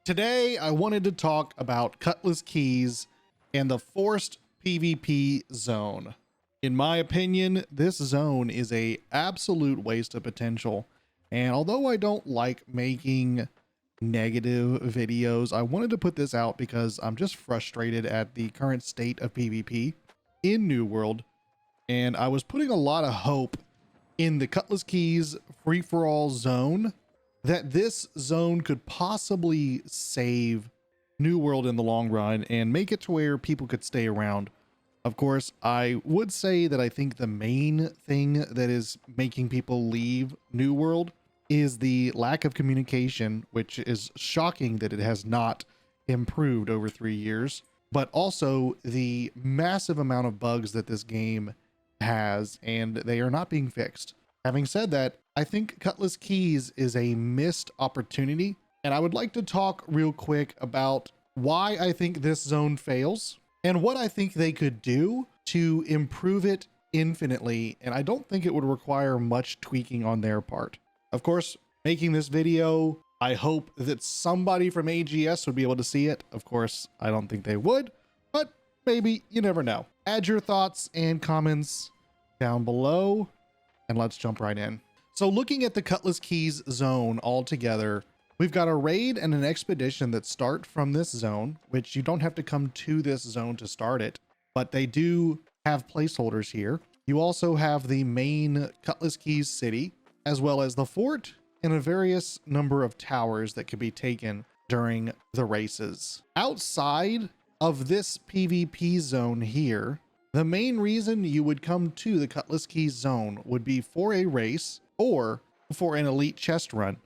Today, I wanted to talk about Cutlass Keys and the forced PvP zone. In my opinion, this zone is a absolute waste of potential. And although I don't like making negative videos, I wanted to put this out because I'm just frustrated at the current state of PvP in New World. And I was putting a lot of hope in the Cutlass Keys free-for-all zone, that this zone could possibly save New World in the long run and make it to where people could stay around. Of course, I would say that I think the main thing that is making people leave New World is the lack of communication, which is shocking that it has not improved over 3 years, but also the massive amount of bugs that this game has, and they are not being fixed. Having said that, I think Cutlass Keys is a missed opportunity, and I would like to talk real quick about why I think this zone fails and what I think they could do to improve it infinitely, and I don't think it would require much tweaking on their part. Of course, making this video, I hope that somebody from AGS would be able to see it. Of course, I don't think they would, but maybe, you never know. Add your thoughts and comments down below, and let's jump right in. So looking at the Cutlass Keys zone altogether, we've got a raid and an expedition that start from this zone, which you don't have to come to this zone to start it, but they do have placeholders here. You also have the main Cutlass Keys city, as well as the fort and a various number of towers that can be taken during the races. Outside of this PvP zone here, the main reason you would come to the Cutlass Keys zone would be for a race or for an elite chest run,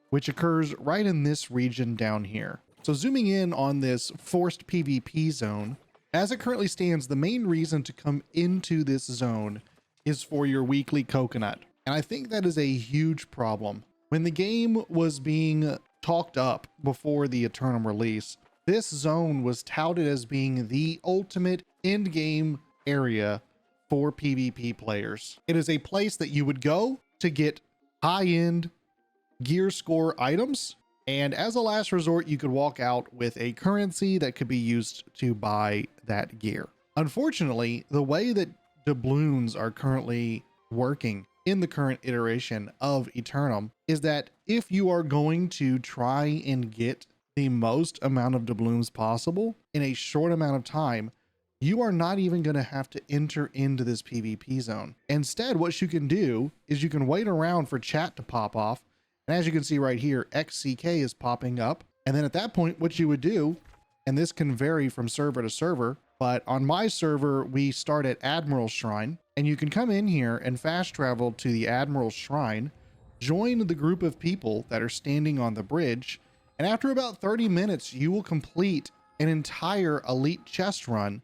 which occurs right in this region down here. So zooming in on this forced PvP zone, as it currently stands, the main reason to come into this zone is for your weekly coconut. And I think that is a huge problem. When the game was being talked up before the Aeternum release, this zone was touted as being the ultimate end game area for PvP players. It is a place that you would go to get high-end gear score items, and as a last resort, you could walk out with a currency that could be used to buy that gear. Unfortunately, the way that doubloons are currently working in the current iteration of Aeternum is that if you are going to try and get the most amount of doubloons possible in a short amount of time, you are not even going to have to enter into this PvP zone. Instead, what you can do is you can wait around for chat to pop off. And as you can see right here, XCK is popping up. And then at that point, what you would do, and this can vary from server to server, but on my server, we start at Admiral's Shrine, and you can come in here and fast travel to the Admiral's Shrine, join the group of people that are standing on the bridge, and after about 30 minutes, you will complete an entire elite chest run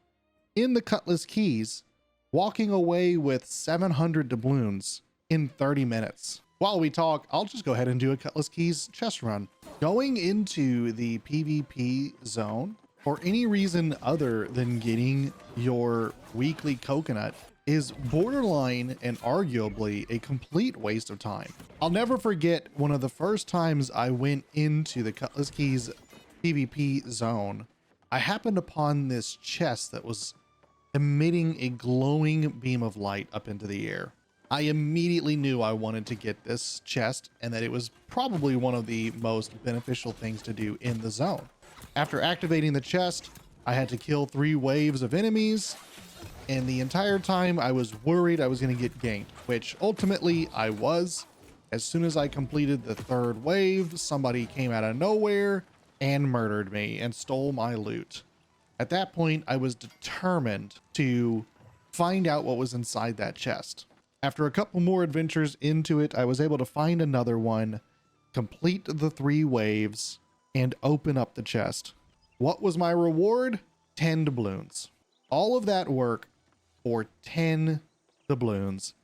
in the Cutlass Keys, walking away with 700 doubloons in 30 minutes. While we talk, I'll just go ahead and do a Cutlass Keys chest run. Going into the PvP zone for any reason other than getting your weekly coconut is borderline and arguably a complete waste of time. I'll never forget one of the first times I went into the Cutlass Keys PvP zone. I happened upon this chest that was emitting a glowing beam of light up into the air. I immediately knew I wanted to get this chest and that it was probably one of the most beneficial things to do in the zone. After activating the chest, I had to kill 3 waves of enemies, and the entire time I was worried I was going to get ganked, which ultimately I was. As soon as I completed the 3rd wave, somebody came out of nowhere and murdered me and stole my loot. At that point, I was determined to find out what was inside that chest. After a couple more adventures into it, I was able to find another one, complete the 3 waves, and open up the chest. What was my reward? 10 doubloons. All of that work for 10 doubloons.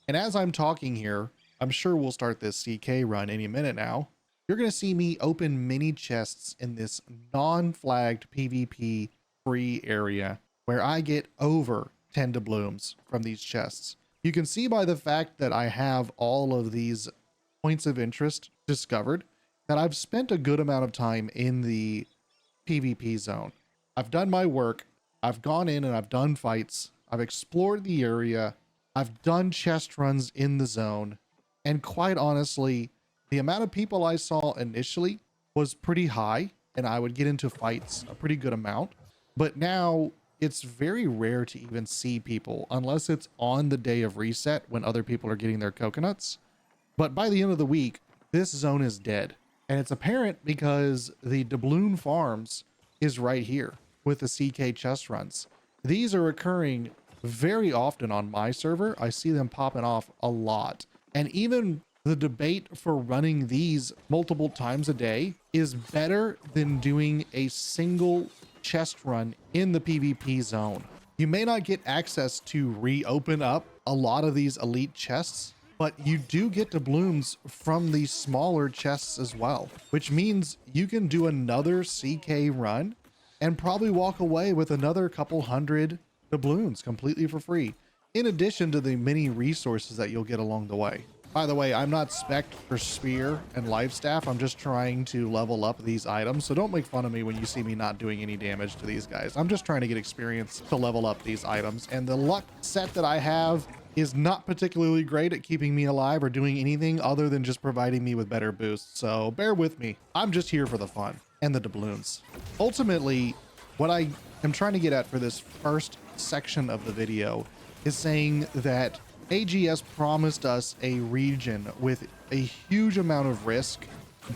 And as I'm talking here, I'm sure we'll start this CK run any minute now. You're going to see me open mini chests in this non-flagged PvP free area where I get over 10 doubloons from these chests. You can see by the fact that I have all of these points of interest discovered that I've spent a good amount of time in the PvP zone. I've done my work. I've gone in and I've done fights. I've explored the area. I've done chest runs in the zone. And quite honestly, the amount of people I saw initially was pretty high, and I would get into fights a pretty good amount. But now it's very rare to even see people unless it's on the day of reset when other people are getting their coconuts. But by the end of the week, this zone is dead. And it's apparent because the doubloon farms is right here with the CK chest runs. These are occurring very often on my server. I see them popping off a lot. And even the debate for running these multiple times a day is better than doing a single chest run in the PvP zone. You may not get access to reopen up a lot of these elite chests, but you do get doubloons from these smaller chests as well, which means you can do another CK run and probably walk away with another couple hundred doubloons completely for free, in addition to the many resources that you'll get along the way. By the way, I'm not spec'd for spear and life staff. I'm just trying to level up these items. So don't make fun of me when you see me not doing any damage to these guys. I'm just trying to get experience to level up these items. And the luck set that I have is not particularly great at keeping me alive or doing anything other than just providing me with better boosts. So bear with me. I'm just here for the fun and the doubloons. Ultimately, what I am trying to get at for this first section of the video is saying that AGS promised us a region with a huge amount of risk,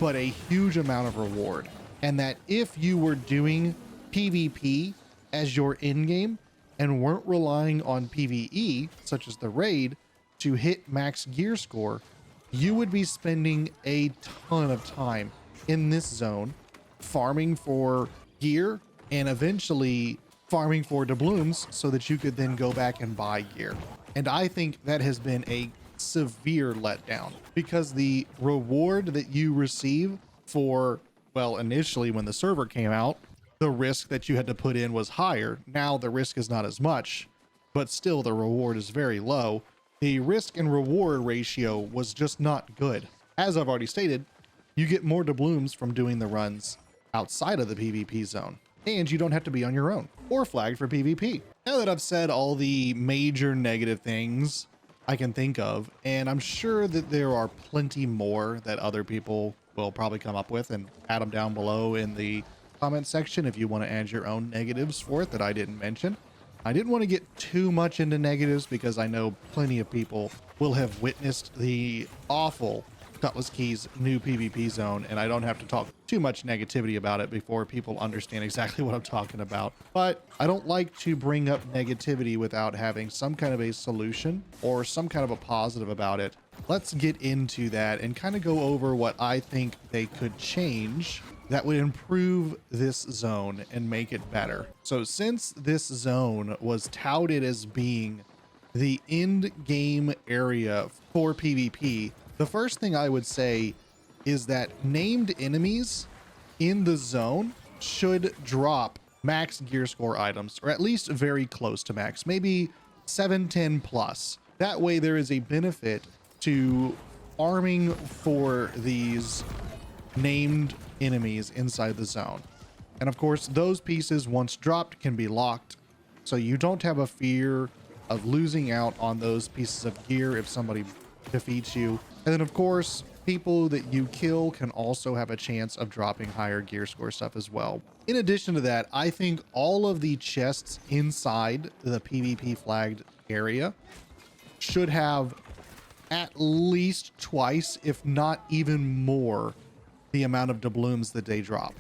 but a huge amount of reward. And that if you were doing PvP as your end game and weren't relying on PvE, such as the raid, to hit max gear score, you would be spending a ton of time in this zone farming for gear and eventually farming for doubloons so that you could then go back and buy gear. And I think that has been a severe letdown because the reward that you receive for, well, initially when the server came out, the risk that you had to put in was higher. Now the risk is not as much, but still the reward is very low. The risk and reward ratio was just not good. As I've already stated, you get more doubloons from doing the runs outside of the PvP zone, and you don't have to be on your own or flagged for PvP. Now that I've said all the major negative things I can think of, and I'm sure that there are plenty more that other people will probably come up with, and add them down below in the comment section if you want to add your own negatives for it that I didn't mention. I didn't want to get too much into negatives because I know plenty of people will have witnessed the awful Cutlass Keys new PvP zone, and I don't have to talk too much negativity about it before people understand exactly what I'm talking about. But I don't like to bring up negativity without having some kind of a solution or some kind of a positive about it. Let's get into that and kind of go over what I think they could change that would improve this zone and make it better. So since this zone was touted as being the end game area for PvP, the first thing I would say is that named enemies in the zone should drop max gear score items, or at least very close to max, maybe 710 plus. That way there is a benefit to farming for these named enemies inside the zone. And of course, those pieces once dropped can be locked, so you don't have a fear of losing out on those pieces of gear if somebody defeats you. And then of course, people that you kill can also have a chance of dropping higher gear score stuff as well. In addition to that, I think all of the chests inside the PvP flagged area should have at least twice, if not even more, the amount of doubloons that they drop.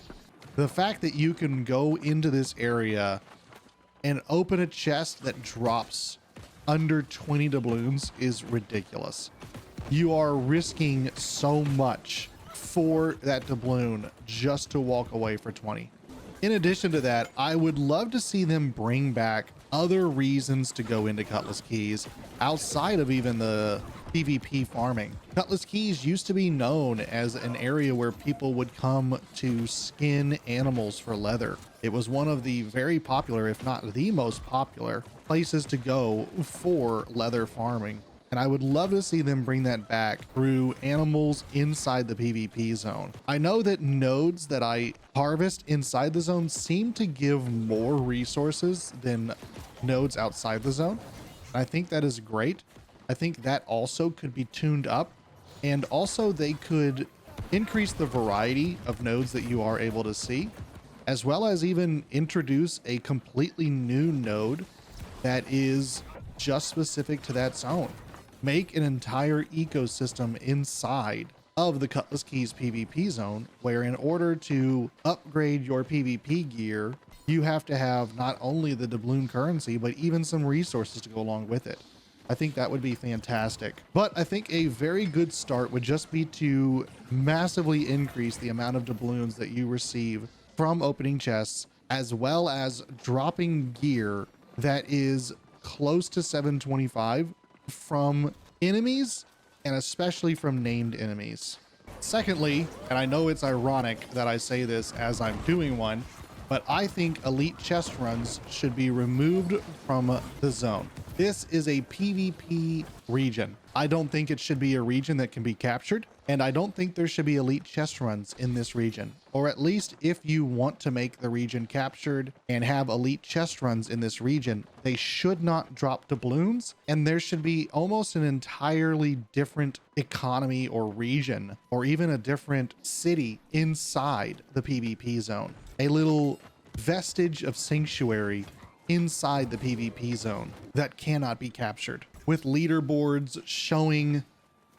The fact that you can go into this area and open a chest that drops under 20 doubloons is ridiculous. You are risking so much for that doubloon just to walk away for 20. In addition to that, I would love to see them bring back other reasons to go into Cutlass Keys outside of even the PvP farming. Cutlass Keys used to be known as an area where people would come to skin animals for leather. It was one of the very popular, if not the most popular, places to go for leather farming. And I would love to see them bring that back through animals inside the PvP zone. I know that nodes that I harvest inside the zone seem to give more resources than nodes outside the zone. I think that is great. I think that also could be tuned up, and also they could increase the variety of nodes that you are able to see, as well as even introduce a completely new node that is just specific to that zone. Make an entire ecosystem inside of the Cutlass Keys PvP zone, where in order to upgrade your PvP gear, you have to have not only the doubloon currency, but even some resources to go along with it. I think that would be fantastic. But I think a very good start would just be to massively increase the amount of doubloons that you receive from opening chests, as well as dropping gear that is close to 725 from enemies, and especially from named enemies. Secondly, and I know it's ironic that I say this as I'm doing one, but I think elite chest runs should be removed from the zone. This is a PvP region. I don't think it should be a region that can be captured, and I don't think there should be elite chest runs in this region. Or at least if you want to make the region captured and have elite chest runs in this region, they should not drop doubloons, and there should be almost an entirely different economy or region, or even a different city inside the PvP zone. A little vestige of sanctuary inside the PvP zone that cannot be captured, with leaderboards showing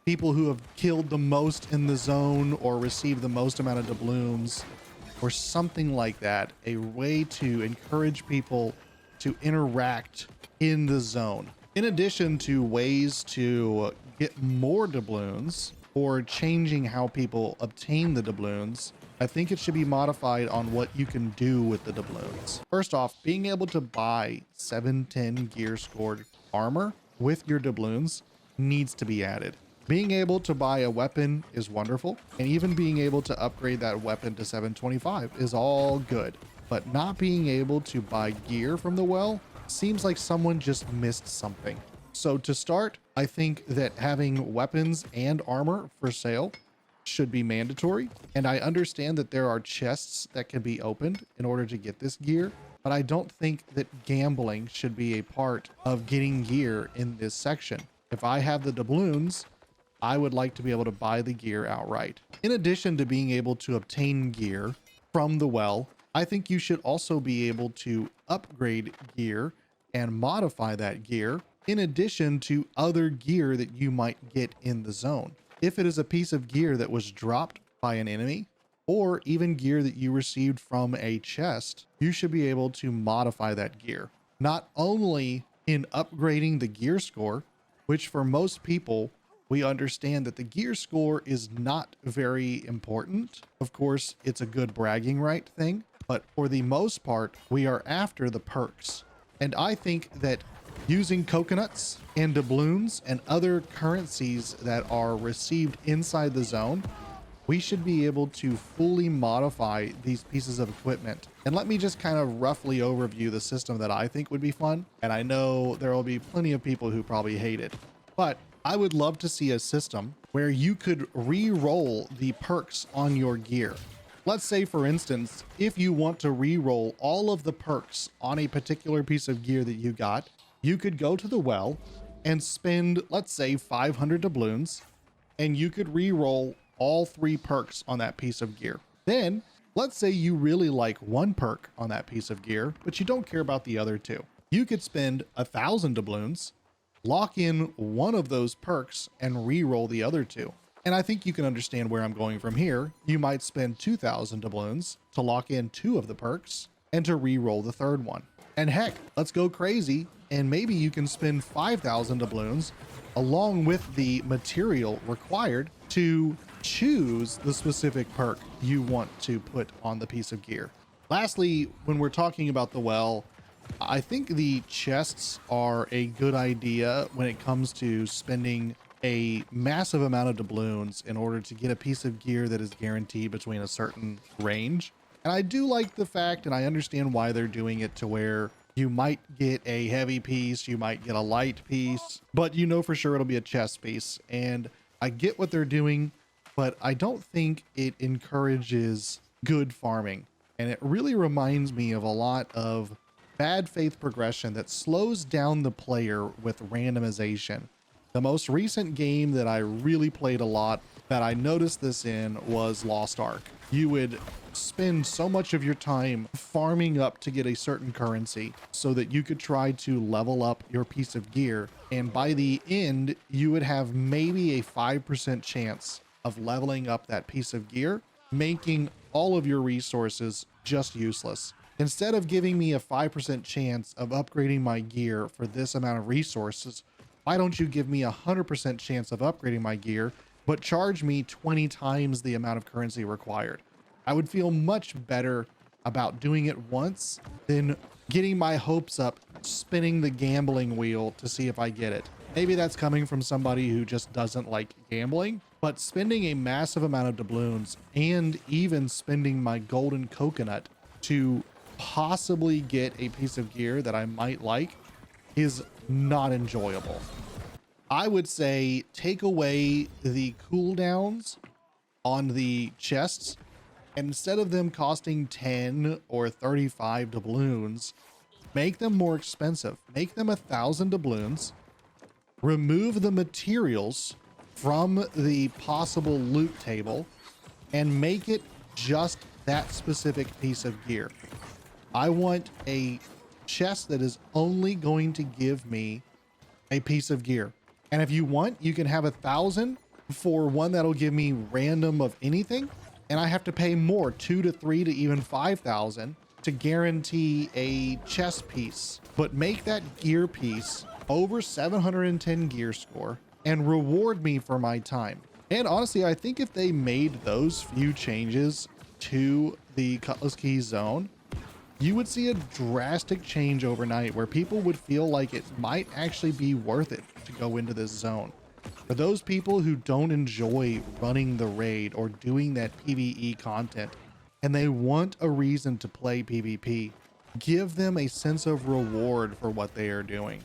people who have killed the most in the zone or received the most amount of doubloons or something like that. A way to encourage people to interact in the zone, in addition to ways to get more doubloons or changing how people obtain the doubloons. I think it should be modified on what you can do with the doubloons. First off, being able to buy 710 gear scored armor with your doubloons needs to be added. Being able to buy a weapon is wonderful, and even being able to upgrade that weapon to 725 is all good. But not being able to buy gear from the well seems like someone just missed something. So to start, I think that having weapons and armor for sale should be mandatory. And I understand that there are chests that can be opened in order to get this gear, but I don't think that gambling should be a part of getting gear in this section. If I have the doubloons, I would like to be able to buy the gear outright. In addition to being able to obtain gear from the well, I think you should also be able to upgrade gear and modify that gear in addition to other gear that you might get in the zone. If it is a piece of gear that was dropped by an enemy, or even gear that you received from a chest, you should be able to modify that gear. Not only in upgrading the gear score, which for most people, we understand that the gear score is not very important. Of course, it's a good bragging right thing, but for the most part, we are after the perks. And I think that using coconuts and doubloons and other currencies that are received inside the zone, we should be able to fully modify these pieces of equipment. And let me just kind of roughly overview the system that I think would be fun. And I know there will be plenty of people who probably hate it, but I would love to see a system where you could re-roll the perks on your gear. Let's say, for instance, if you want to re-roll all of the perks on a particular piece of gear that you got, you could go to the well and spend, let's say, 500 doubloons, and you could re-roll all 3 perks on that piece of gear. Then, let's say you really like one perk on that piece of gear, but you don't care about the other 2. You could spend 1,000 doubloons, lock in one of those perks, and re-roll the other 2. And I think you can understand where I'm going from here. You might spend 2,000 doubloons to lock in 2 of the perks and to re-roll the 3rd one. And heck, let's go crazy, and maybe you can spend 5,000 doubloons along with the material required to choose the specific perk you want to put on the piece of gear. Lastly, when we're talking about the well, I think the chests are a good idea when it comes to spending a massive amount of doubloons in order to get a piece of gear that is guaranteed between a certain range. And I do like the fact, and I understand why they're doing it to where You might get a heavy piece, you might get a light piece, but you know for sure it'll be a chest piece. And I get what they're doing, but I don't think it encourages good farming. And it really reminds me of a lot of bad faith progression that slows down the player with randomization. The most recent game that I really played a lot that I noticed this in was Lost Ark. You would spend so much of your time farming up to get a certain currency so that you could try to level up your piece of gear. And by the end, you would have maybe a 5% chance of leveling up that piece of gear, making all of your resources just useless. Instead of giving me a 5% chance of upgrading my gear for this amount of resources, why don't you give me a 100% chance of upgrading my gear, but charge me 20 times the amount of currency required? I would feel much better about doing it once than getting my hopes up, spinning the gambling wheel to see if I get it. Maybe that's coming from somebody who just doesn't like gambling, but spending a massive amount of doubloons and even spending my golden coconut to possibly get a piece of gear that I might like is not enjoyable. I would say take away the cooldowns on the chests, and instead of them costing 10 or 35 doubloons, make them more expensive. Make them 1,000 doubloons. Remove the materials from the possible loot table and make it just that specific piece of gear. I want a chest that is only going to give me a piece of gear. And if you want, you can have 1,000 for one that'll give me random of anything. And I have to pay more, 2 to 3 to even 5,000 to guarantee a chest piece. But make that gear piece over 710 gear score and reward me for my time. And honestly, I think if they made those few changes to the Cutlass Keys Zone, you would see a drastic change overnight where people would feel like it might actually be worth it to go into this zone. For those people who don't enjoy running the raid or doing that PvE content and they want a reason to play PvP, give them a sense of reward for what they are doing.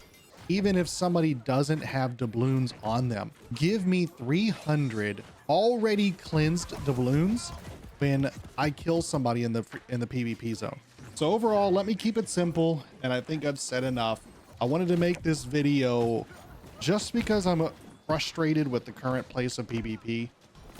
Even if somebody doesn't have doubloons on them, give me 300 already cleansed doubloons when I kill somebody in the PvP zone. So overall, let me keep it simple, and I think I've said enough. I wanted to make this video just because I'm frustrated with the current place of PvP.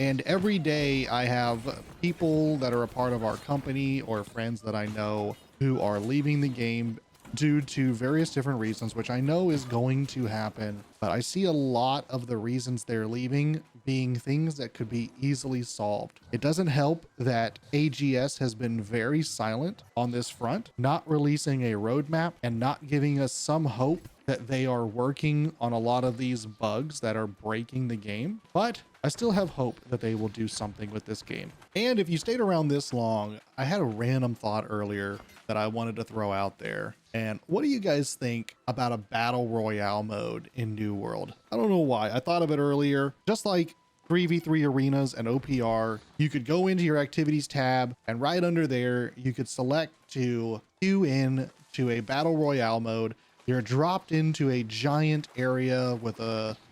And every day I have people that are a part of our company or friends that I know who are leaving the game due to various different reasons, which I know is going to happen. But I see a lot of the reasons they're leaving being things that could be easily solved. It doesn't help that AGS has been very silent on this front, not releasing a roadmap and not giving us some hope that they are working on a lot of these bugs that are breaking the game. But I still have hope that they will do something with this game. And if you stayed around this long, I had a random thought earlier that I wanted to throw out there. And what do you guys think about a battle royale mode in New World? I don't know why. I thought of it earlier. Just like 3v3 arenas and OPR, you could go into your activities tab and right under there, you could select to queue in to a battle royale mode. You're dropped into a giant area with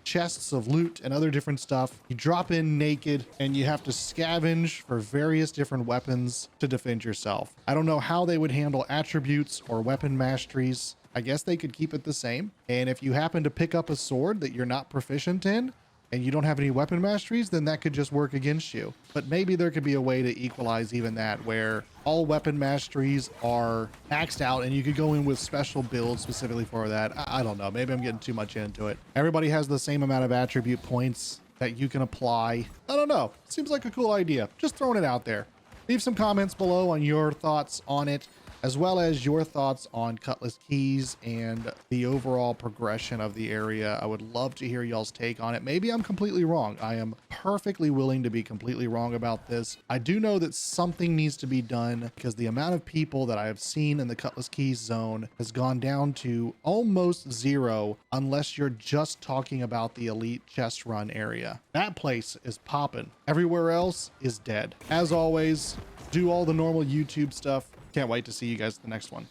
chests of loot and other different stuff. You drop in naked and you have to scavenge for various different weapons to defend yourself. I don't know how they would handle attributes or weapon masteries. I guess they could keep it the same. And if you happen to pick up a sword that you're not proficient in, and you don't have any weapon masteries, then that could just work against you. But maybe there could be a way to equalize even that, where all weapon masteries are maxed out and you could go in with special builds specifically for that. I don't know. Maybe I'm getting too much into it. Everybody has the same amount of attribute points that you can apply. I don't know. Seems like a cool idea. Just throwing it out there. Leave some comments below on your thoughts on it, as well as your thoughts on Cutlass Keys and the overall progression of the area. I would love to hear y'all's take on it. Maybe I'm completely wrong. I am perfectly willing to be completely wrong about this. I do know that something needs to be done because the amount of people that I have seen in the Cutlass Keys zone has gone down to almost zero unless you're just talking about the elite chest run area. That place is popping. Everywhere else is dead. As always, do all the normal YouTube stuff. Can't wait to see you guys in the next one.